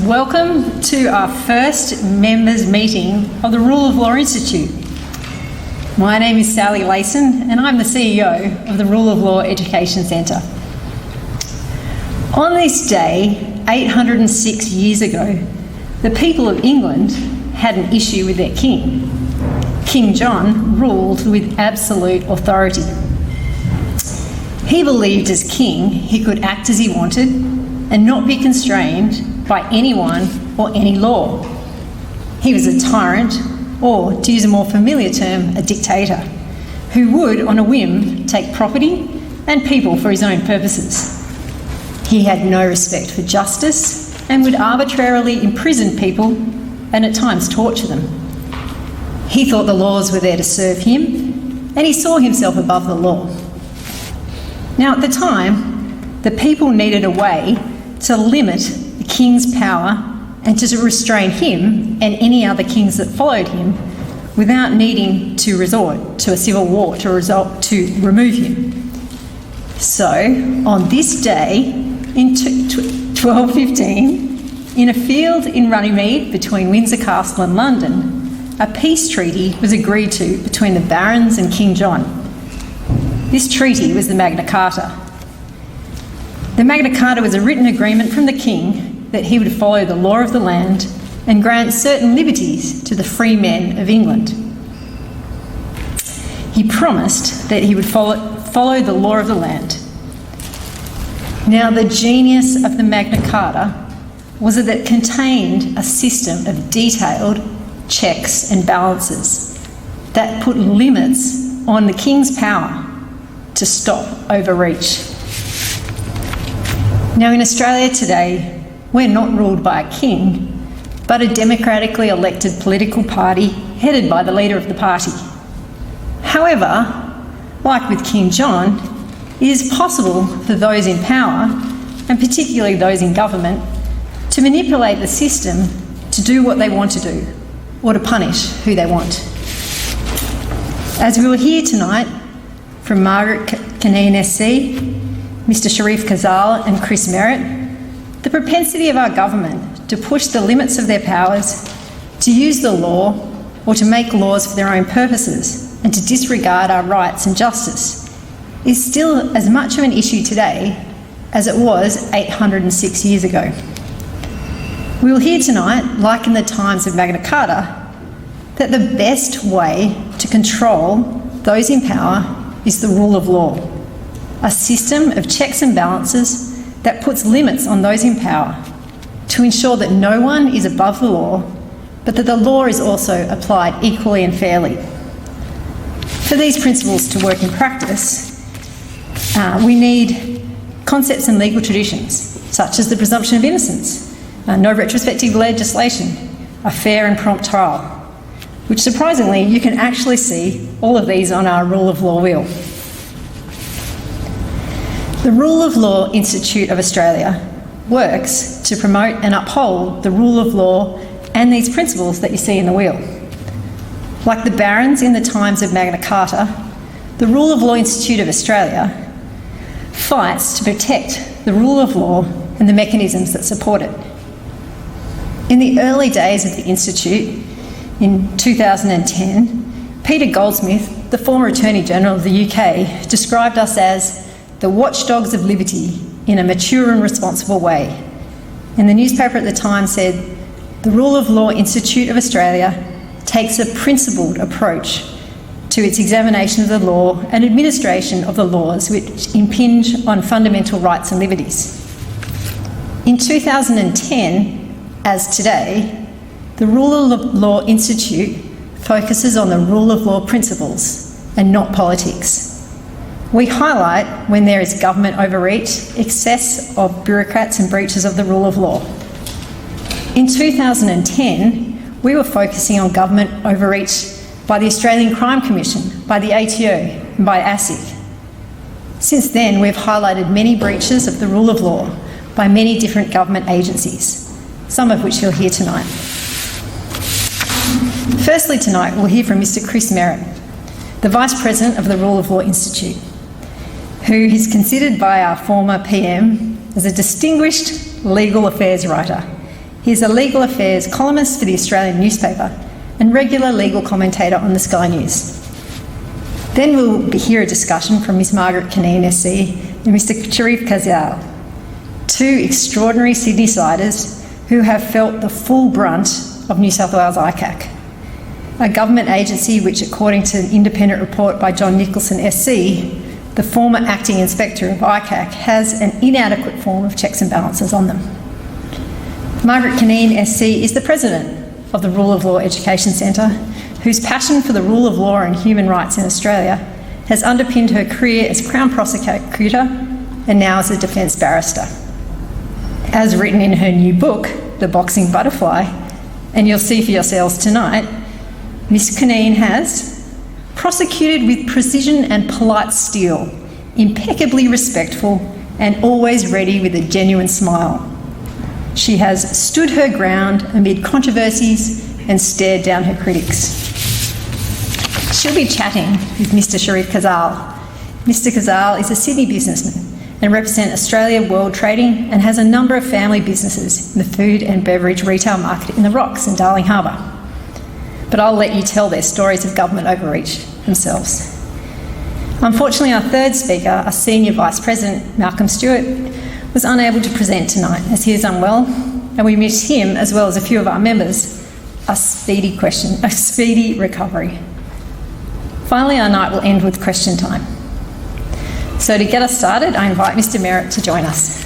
Welcome to our first members meeting of the Rule of Law Institute. My name is Sally Layson and I'm the CEO of the Rule of Law Education Centre. On this day, 806 years ago, the people of England had an issue with their king. King John ruled with absolute authority. He believed as king he could act as he wanted and not be constrained by anyone or any law. He was a tyrant, or to use a more familiar term, a dictator, who would, on a whim, take property and people for his own purposes. He had no respect for justice and would arbitrarily imprison people and at times torture them. He thought the laws were there to serve him, and he saw himself above the law. Now, at the time, the people needed a way to limit the king's power and to restrain him and any other kings that followed him without needing to resort to a civil war to remove him. So, on this day, in 1215, in a field in Runnymede between Windsor Castle and London, a peace treaty was agreed to between the barons and King John. This treaty was the Magna Carta. The Magna Carta was a written agreement from the king that he would follow the law of the land and grant certain liberties to the free men of England. He promised that he would follow the law of the land. Now, the genius of the Magna Carta was that it contained a system of detailed checks and balances that put limits on the king's power to stop overreach. Now, in Australia today, we're not ruled by a king, but a democratically elected political party headed by the leader of the party. However, like with King John, it is possible for those in power, and particularly those in government, to manipulate the system to do what they want to do, or to punish who they want. As we will hear tonight from Margaret Caneen SC, Mr Sharif Khazal and Chris Merritt, the propensity of our government to push the limits of their powers, to use the law or to make laws for their own purposes and to disregard our rights and justice is still as much of an issue today as it was 806 years ago. We will hear tonight, like in the times of Magna Carta, that the best way to control those in power is the rule of law, a system of checks and balances that puts limits on those in power to ensure that no one is above the law, but that the law is also applied equally and fairly. For these principles to work in practice, we need concepts and legal traditions, such as the presumption of innocence, no retrospective legislation, a fair and prompt trial, which surprisingly you can actually see all of these on our Rule of Law wheel. The Rule of Law Institute of Australia works to promote and uphold the rule of law and these principles that you see in the wheel. Like the barons in the times of Magna Carta, the Rule of Law Institute of Australia fights to protect the rule of law and the mechanisms that support it. In the early days of the Institute, in 2010, Peter Goldsmith, the former Attorney General of the UK, described us as the watchdogs of liberty in a mature and responsible way. And the newspaper at the time said, the Rule of Law Institute of Australia takes a principled approach to its examination of the law and administration of the laws which impinge on fundamental rights and liberties. In 2010, as today, the Rule of Law Institute focuses on the rule of law principles and not politics. We highlight when there is government overreach, excess of bureaucrats and breaches of the rule of law. In 2010, we were focusing on government overreach by the Australian Crime Commission, by the ATO and by ASIC. Since then, we've highlighted many breaches of the rule of law by many different government agencies, some of which you'll hear tonight. Firstly tonight, we'll hear from Mr Chris Merritt, the Vice President of the Rule of Law Institute, who is considered by our former PM as a distinguished legal affairs writer. He is a legal affairs columnist for the Australian newspaper and regular legal commentator on the Sky News. Then we'll hear a discussion from Ms Margaret Cunneen SC and Mr Sharif Kazal, two extraordinary Sydney-siders who have felt the full brunt of New South Wales ICAC, a government agency which, according to an independent report by John Nicholson SC, the former acting inspector of ICAC, has an inadequate form of checks and balances on them. Margaret Cunneen SC is the president of the Rule of Law Education Centre, whose passion for the rule of law and human rights in Australia has underpinned her career as Crown Prosecutor and now as a defence barrister. As written in her new book, The Boxing Butterfly, and you'll see for yourselves tonight, Ms Cunneen has prosecuted with precision and polite steel, impeccably respectful and always ready with a genuine smile. She has stood her ground amid controversies and stared down her critics. She'll be chatting with Mr Sharif Kazal. Mr Kazal is a Sydney businessman and represents Australia World Trading and has a number of family businesses in the food and beverage retail market in the Rocks and Darling Harbour. But I'll let you tell their stories of government overreach themselves. Unfortunately, our third speaker, our Senior Vice President, Malcolm Stewart, was unable to present tonight as he is unwell, and we miss him, as well as a few of our members, a speedy recovery. Finally, our night will end with question time. So to get us started, I invite Mr Merritt to join us.